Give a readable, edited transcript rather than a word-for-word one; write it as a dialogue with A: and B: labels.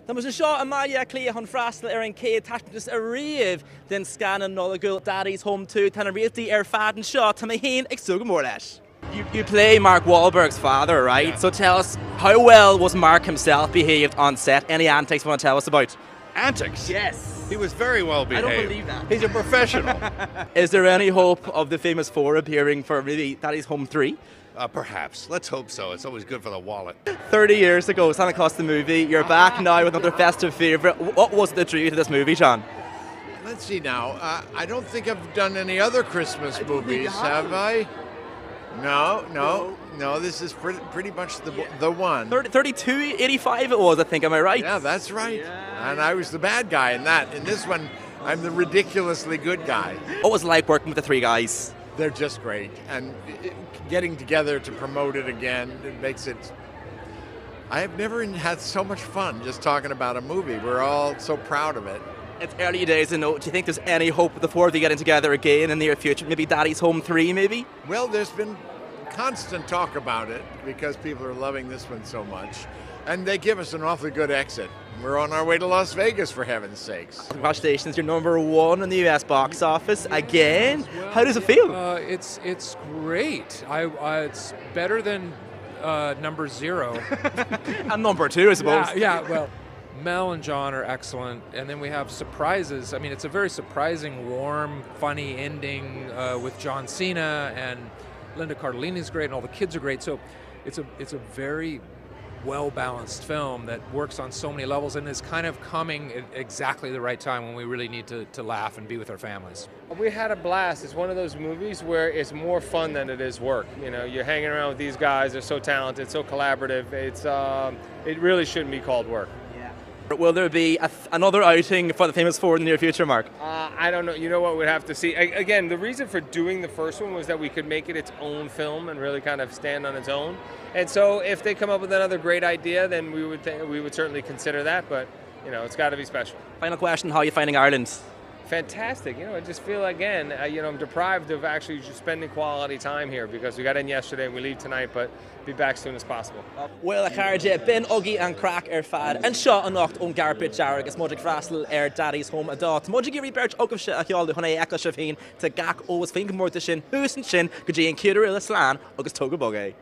A: There was a shot of Maya Clea on Frastal an Cade just a rave then scannán Nollaigúil Daddy's Home 2 tan a Réaltaí fad and shot to my heen exuga more lesh. You play Mark Wahlberg's father, right?
B: Yeah.
A: So tell us, how well was Mark himself behaved on set? Any antics you want to tell us about?
B: Antics?
A: Yes.
B: He was very well behaved.
A: I don't believe that.
B: He's a professional.
A: Is there any hope of the famous four appearing for maybe Daddy's Home 3?
B: Perhaps. Let's hope so. It's always good for the wallet.
A: 30 years ago, Santa Claus the movie. You're back now with another festive favourite. What was the dream of this movie, John?
C: Let's see now. I don't think I've done any other Christmas movies, have I? No. This is pretty much the one.
A: 32, 85 it was, I think. Am I right?
C: Yeah, that's right.
A: Yeah.
C: And I was the bad guy in that. In this one, I'm the ridiculously good guy.
A: What was it like working with the three guys?
C: They're just great. And getting together to promote it again, it makes it... I have never had so much fun just talking about a movie. We're all so proud of it.
A: It's early days, do you think there's any hope of the four of you getting together again in the near future? Maybe Daddy's Home 3, maybe?
C: Well, there's been constant talk about it because people are loving this one so much. And they give us an awfully good exit. We're on our way to Las Vegas, for heaven's sakes.
A: Congratulations, you're #1 in the US box office again. How does it feel?
D: It's great. It's better than number 0.
A: And number 2, I suppose.
D: Yeah, well, Mel and John are excellent, and then we have surprises. I mean, it's a very surprising, warm, funny ending with John Cena, and Linda Cardellini's great, and all the kids are great. So it's a very well-balanced film that works on so many levels and is kind of coming at exactly the right time when we really need to laugh and be with our families.
E: We had a blast. It's one of those movies where it's more fun than it is work. You know, you're hanging around with these guys. They're so talented, so collaborative. It really shouldn't be called work.
A: Will there be another outing for the famous four in the near future, Mark?
E: I don't know. You know what? We'd have to see. Again, the reason for doing the first one was that we could make it its own film and really kind of stand on its own. And so if they come up with another great idea, then we would certainly consider that. But, you know, it's got to be special.
A: Final question, how are you finding Ireland?
E: Fantastic. You know, I just feel, again, I'm deprived of actually just spending quality time here because we got in yesterday and we leave tonight, but be back as soon as possible.
A: Well, a carja, Ben, Uggy and Crack fad, and shot a knocked on cairpéad dearg, as Modig Frastal Daddy's Home a dot. Modig Giri Birch Ogov Shit, Micheál Ó Ciaraidh Echo Shafeen, to Gak always Finger Mortishin, Hoosin Shin, Gaji and Kira Slán, August Toga Bugay.